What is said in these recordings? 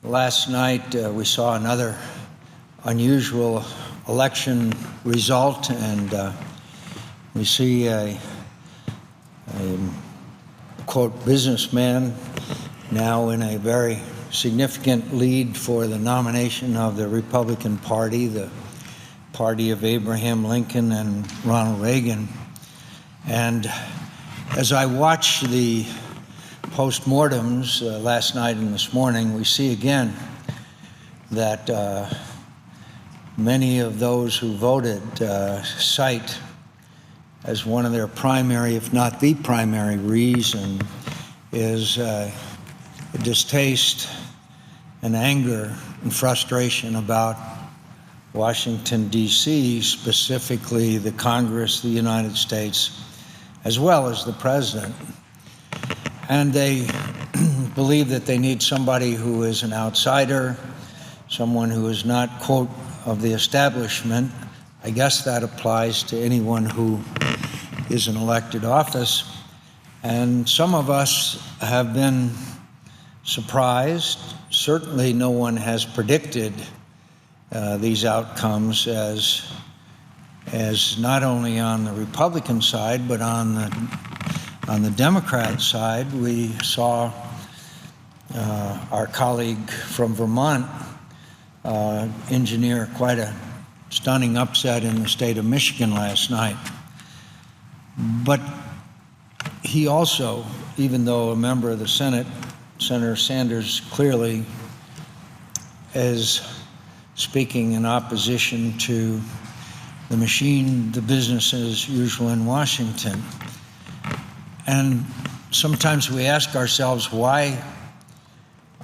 Last night we saw another unusual election result, and we see a quote businessman now in a very significant lead for the nomination of the Republican Party, the party of Abraham Lincoln and Ronald Reagan. And as I watch the postmortems last night and this morning, we see again that many of those who voted cite as one of their primary, if not the primary reason, is a distaste and anger and frustration about Washington, D.C., specifically the Congress, the United States, as well as the president. And they believe that they need somebody who is an outsider, someone who is not, quote, of the establishment. I guess that applies to anyone who is in elected office. And some of us have been surprised. Certainly no one has predicted these outcomes as not only on the Republican side, but on the Democrat side. We saw our colleague from Vermont engineer quite a stunning upset in the state of Michigan last night. But he also, even though a member of the Senate, Senator Sanders clearly is speaking in opposition to the machine, the business as usual in Washington. And sometimes we ask ourselves, why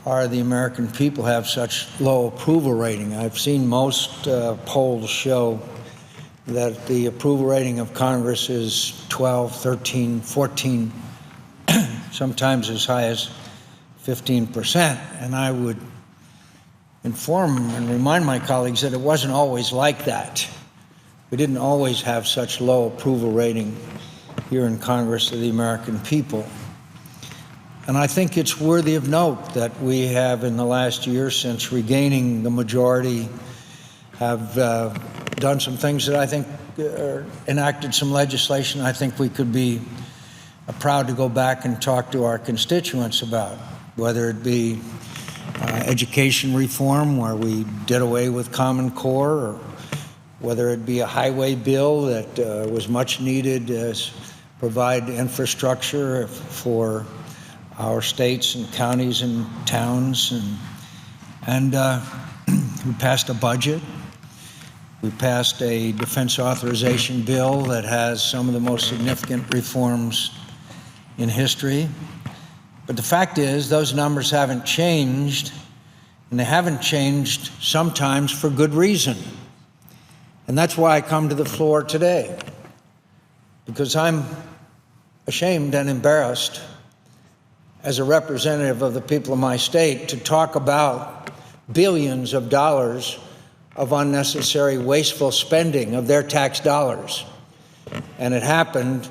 are the American people have such low approval rating? I've seen most polls show that the approval rating of Congress is 12, 13, 14, sometimes as high as 15%. And I would inform and remind my colleagues that it wasn't always like that. We didn't always have such low approval rating here in Congress of the American people. And I think it's worthy of note that we have, in the last year since regaining the majority, have done some things that I think enacted some legislation I think we could be proud to go back and talk to our constituents about, whether it be education reform, where we did away with Common Core, or whether it be a highway bill that was much needed as provide infrastructure for our states and counties and towns, and we passed a budget. We passed a defense authorization bill that has some of the most significant reforms in history. But the fact is, those numbers haven't changed, and they haven't changed sometimes for good reason. And that's why I come to the floor today, because I'm ashamed and embarrassed as a representative of the people of my state to talk about billions of dollars of unnecessary, wasteful spending of their tax dollars. And it happened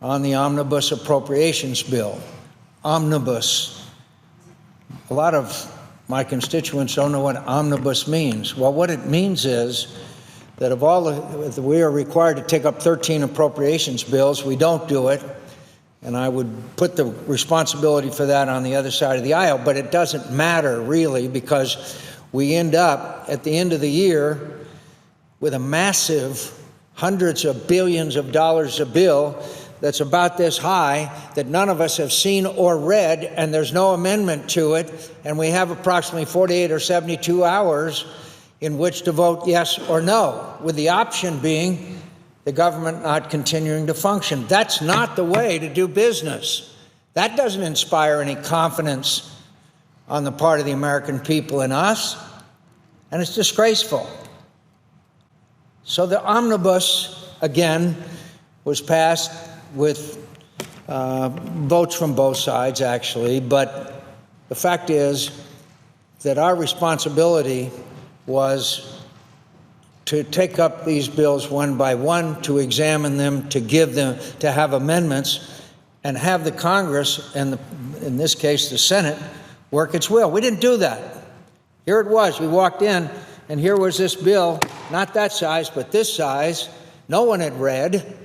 on the omnibus appropriations bill. Omnibus. A lot of my constituents don't know what omnibus means. Well, what it means is that we are required to take up 13 appropriations bills. We don't do it. And I would put the responsibility for that on the other side of the aisle, but it doesn't matter really, because we end up at the end of the year with a massive hundreds of billions of dollars a bill that's about this high that none of us have seen or read, and there's no amendment to it, and we have approximately 48 or 72 hours in which to vote yes or no, with the option being the government not continuing to function. That's not the way to do business. That doesn't inspire any confidence on the part of the American people in us, and it's disgraceful. So the omnibus, again, was passed with votes from both sides, actually, but the fact is that our responsibility was to take up these bills one by one, to examine them, to give them, to have amendments, and have the Congress, and in this case the Senate, work its will. We didn't do that. Here it was. We walked in, and here was this bill, not that size, but this size. No one had read.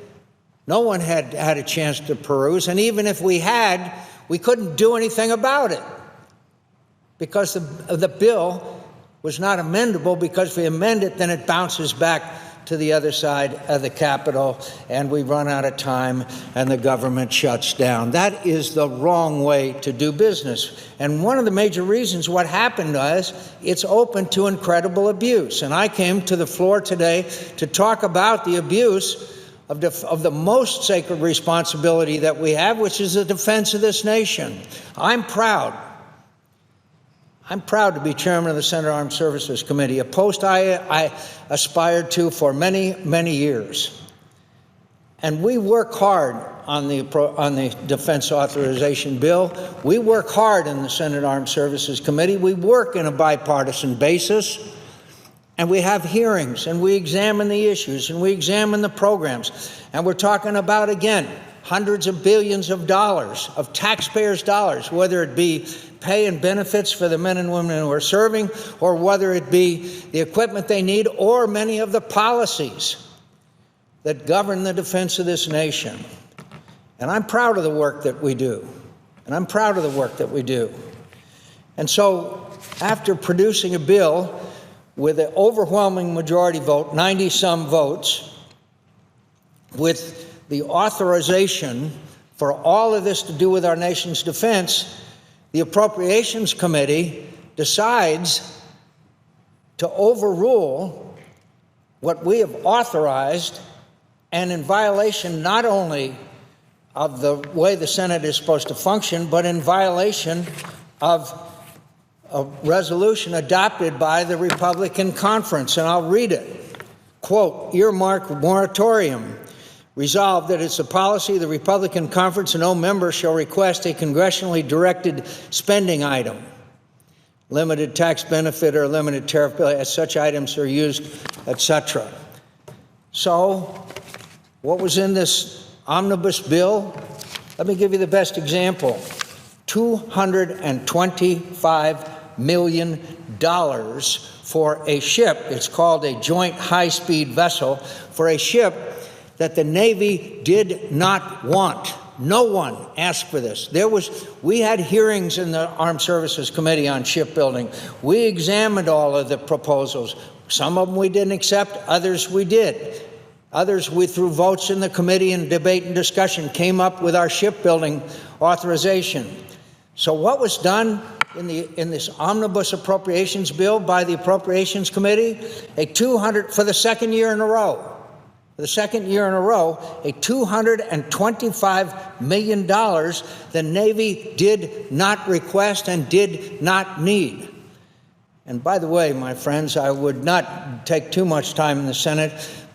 No one had had a chance to peruse. And even if we had, we couldn't do anything about it because the bill was not amendable, because if we amend it, then it bounces back to the other side of the Capitol, and we run out of time, and the government shuts down. That is the wrong way to do business. And one of the major reasons what happened was it's open to incredible abuse. And I came to the floor today to talk about the abuse of the most sacred responsibility that we have, which is the defense of this nation. I'm proud to be chairman of the Senate Armed Services Committee, a post I aspired to for many, many years. And we work hard on the defense authorization bill. We work hard in the Senate Armed Services Committee. We work in a bipartisan basis. And we have hearings, and we examine the issues, and we examine the programs. And we're talking about, again, hundreds of billions of dollars, of taxpayers' dollars, whether it be pay and benefits for the men and women who are serving, or whether it be the equipment they need, or many of the policies that govern the defense of this nation. And I'm proud of the work that we do. And so, after producing a bill with an overwhelming majority vote, 90-some votes, with the authorization for all of this to do with our nation's defense, the Appropriations Committee decides to overrule what we have authorized, and in violation not only of the way the Senate is supposed to function, but in violation of a resolution adopted by the Republican conference. And I'll read it. Quote, earmark moratorium. Resolved that it's the policy of the Republican conference and no member shall request a congressionally directed spending item, limited tax benefit or limited tariff bill as such items are used, etc. So what was in this omnibus bill? Let me give you the best example. $225 million for a ship. It's called a joint high-speed vessel, for a ship that the Navy did not want. No one asked for this. We had hearings in the Armed Services Committee on shipbuilding. We examined all of the proposals. Some of them we didn't accept, others we did. Others, we, through votes in the committee and debate and discussion, came up with our shipbuilding authorization. So what was done in this omnibus appropriations bill by the Appropriations Committee? For the second year in a row, a $225 million the Navy did not request and did not need. And by the way, my friends, I would not take too much time in the Senate,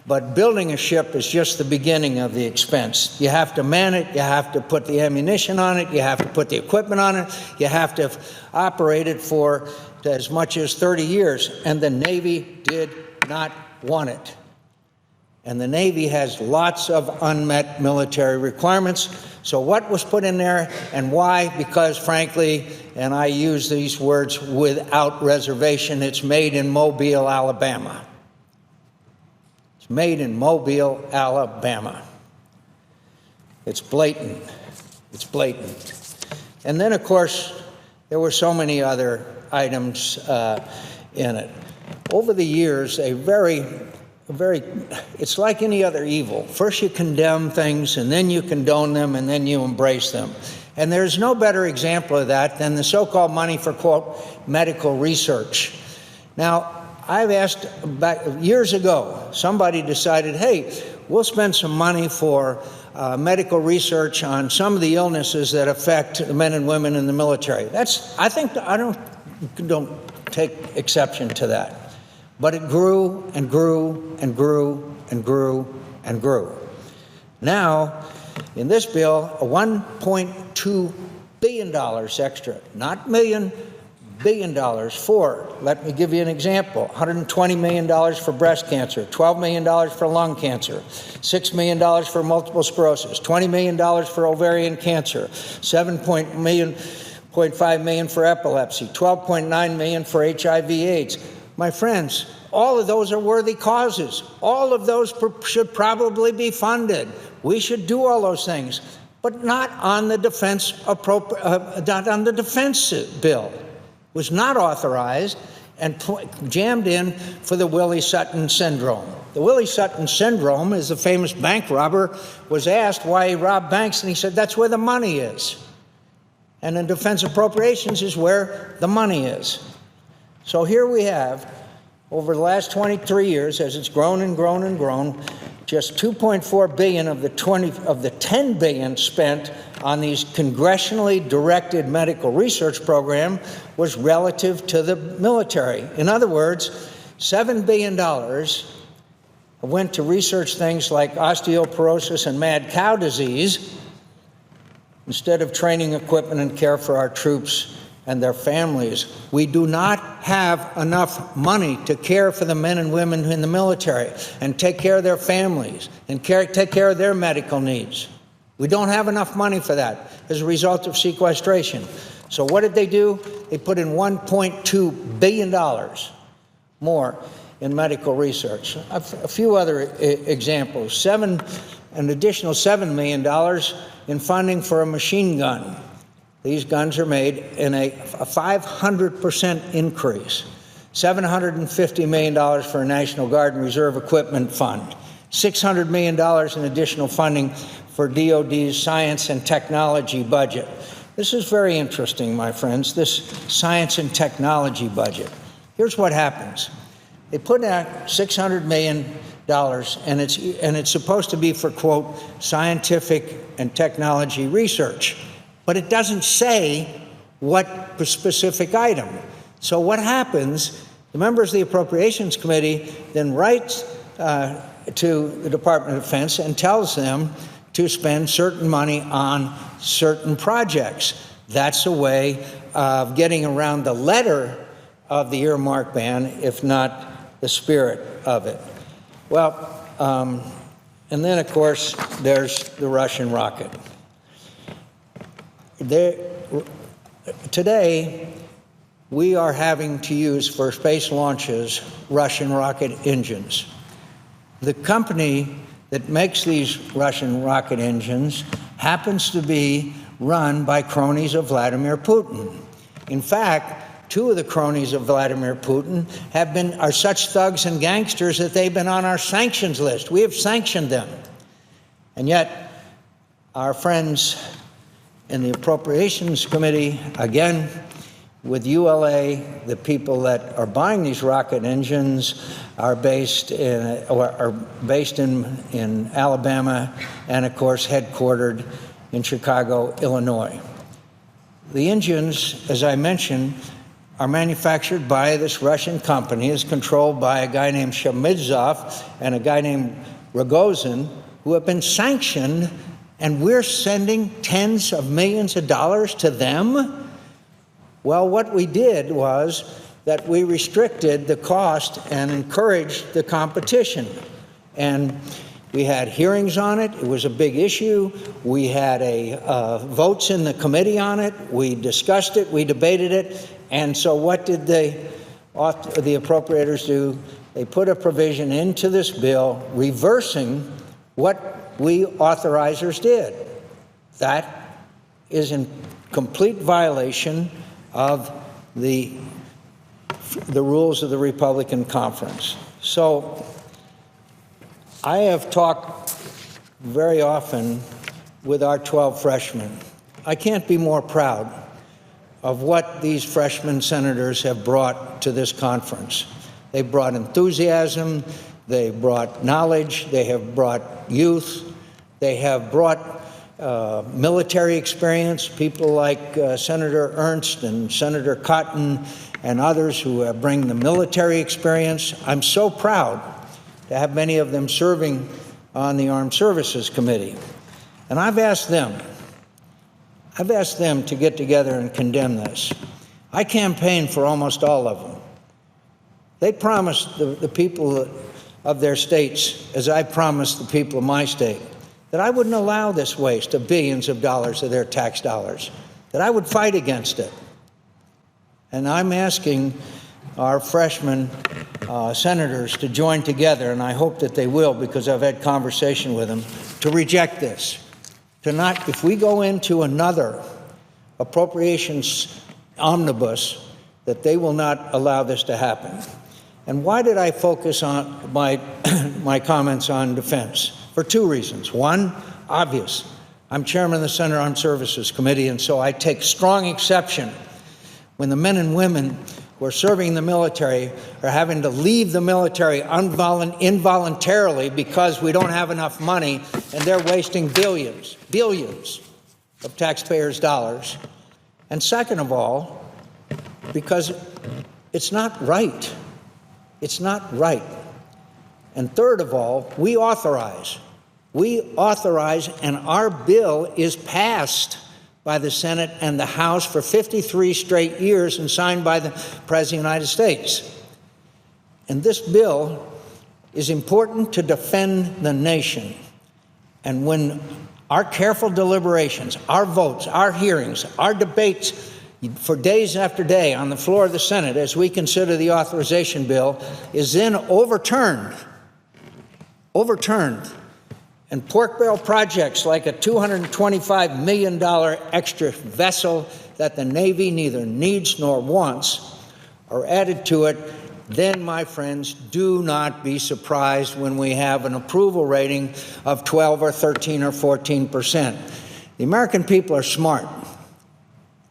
but building a ship is just the beginning of the expense. You have to man it, you have to put the ammunition on it, you have to put the equipment on it, you have to operate it for as much as 30 years, and the Navy did not want it. And the Navy has lots of unmet military requirements. So what was put in there and why? Because frankly, and I use these words without reservation, it's made in Mobile, Alabama. It's made in Mobile, Alabama. It's blatant. It's blatant. And then, of course, there were so many other items in it. Over the years, it's like any other evil. First you condemn things, and then you condone them, and then you embrace them. And there's no better example of that than the so-called money for, quote, medical research. Now, I've asked back years ago, somebody decided, hey, we'll spend some money for medical research on some of the illnesses that affect the men and women in the military. I don't take exception to that. But it grew and grew and grew and grew and grew. Now, in this bill, a $1.2 billion extra, not million, $1 billion for, let me give you an example, $120 million for breast cancer, $12 million for lung cancer, $6 million for multiple sclerosis, $20 million for ovarian cancer, $7.1 million $0.5 million for epilepsy, $12.9 million for HIV/AIDS. My friends, all of those are worthy causes. All of those should probably be funded. We should do all those things, but not on the defense bill. It was not authorized and jammed in for the Willie Sutton syndrome. The Willie Sutton syndrome is the famous bank robber was asked why he robbed banks, and he said that's where the money is. And in defense appropriations is where the money is. So here we have, over the last 23 years, as it's grown and grown and grown, just $2.4 billion of the $10 billion spent on these congressionally directed medical research program was relative to the military. In other words, $7 billion went to research things like osteoporosis and mad cow disease instead of training, equipment, and care for our troops and their families. We do not have enough money to care for the men and women in the military and take care of their families and take care of their medical needs. We don't have enough money for that as a result of sequestration. So what did they do? They put in $1.2 billion more in medical research. A few other examples. An additional $7 million in funding for a machine gun. These guns are made in a 500% increase. $750 million for a National Guard and Reserve Equipment Fund. $600 million in additional funding for DOD's science and technology budget. This is very interesting, my friends, this science and technology budget. Here's what happens. They put out $600 million, and it's supposed to be for, quote, scientific and technology research. But it doesn't say what specific item. So what happens, the members of the Appropriations Committee then writes to the Department of Defense and tells them to spend certain money on certain projects. That's a way of getting around the letter of the earmark ban, if not the spirit of it. Well, and then, of course, there's the Russian rocket. Today, we are having to use for space launches Russian rocket engines. The company that makes these Russian rocket engines happens to be run by cronies of Vladimir Putin. In fact, two of the cronies of Vladimir Putin are such thugs and gangsters that they've been on our sanctions list. We have sanctioned them. And yet, our friends in the Appropriations Committee, again, with ULA, the people that are buying these rocket engines are based in Alabama and, of course, headquartered in Chicago, Illinois. The engines, as I mentioned, are manufactured by this Russian company. It's controlled by a guy named Shemizov and a guy named Rogozin, who have been sanctioned, and we're sending tens of millions of dollars to them? Well, what we did was that we restricted the cost and encouraged the competition. And we had hearings on it. It was a big issue. We had votes in the committee on it. We discussed it. We debated it. And so what did the appropriators do? They put a provision into this bill reversing what we authorizers did. That is in complete violation of the rules of the Republican conference. So I have talked very often with our 12 freshmen. I can't be more proud of what these freshman senators have brought to this conference. They brought enthusiasm, they brought knowledge, they have brought youth, they have brought military experience, people like Senator Ernst and Senator Cotton and others who bring the military experience. I'm so proud to have many of them serving on the Armed Services Committee. And I've asked them to get together and condemn this. I campaigned for almost all of them. They promised the people of their states, as I promised the people of my state, that I wouldn't allow this waste of billions of dollars of their tax dollars. that I would fight against it. And I'm asking our freshman senators to join together, and I hope that they will, because I've had conversation with them, to reject this. To not, if we go into another appropriations omnibus, that they will not allow this to happen. And why did I focus on my comments on defense? For two reasons. One, obvious. I'm chairman of the Senate Armed Services Committee, and so I take strong exception when the men and women who are serving in the military are having to leave the military involuntarily because we don't have enough money, and they're wasting billions of taxpayers' dollars. And second of all, because it's not right. It's not right. And third of all, we authorize, and our bill is passed by the Senate and the House for 53 straight years and signed by the President of the United States. And this bill is important to defend the nation. And when our careful deliberations, our votes, our hearings, our debates for days after day on the floor of the Senate as we consider the authorization bill is then overturned, and pork barrel projects like a $225 million extra vessel that the Navy neither needs nor wants are added to it, then, my friends, do not be surprised when we have an approval rating of 12 or 13 or 14%. The American people are smart.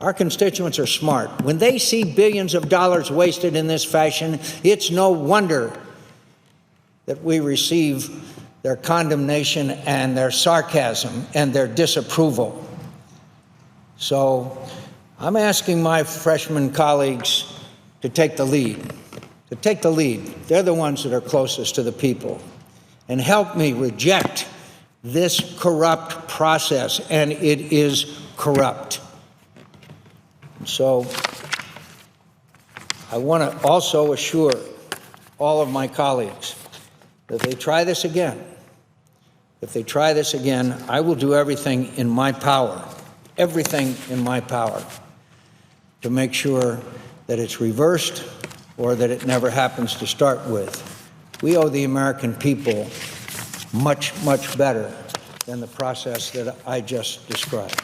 Our constituents are smart. When they see billions of dollars wasted in this fashion, it's no wonder that we receive their condemnation and their sarcasm and their disapproval. So I'm asking my freshman colleagues to take the lead, They're the ones that are closest to the people, and help me reject this corrupt process, and it is corrupt. So I want to also assure all of my colleagues that if they try this again, I will do everything in my power, to make sure that it's reversed or that it never happens to start with. We owe the American people much, much better than the process that I just described.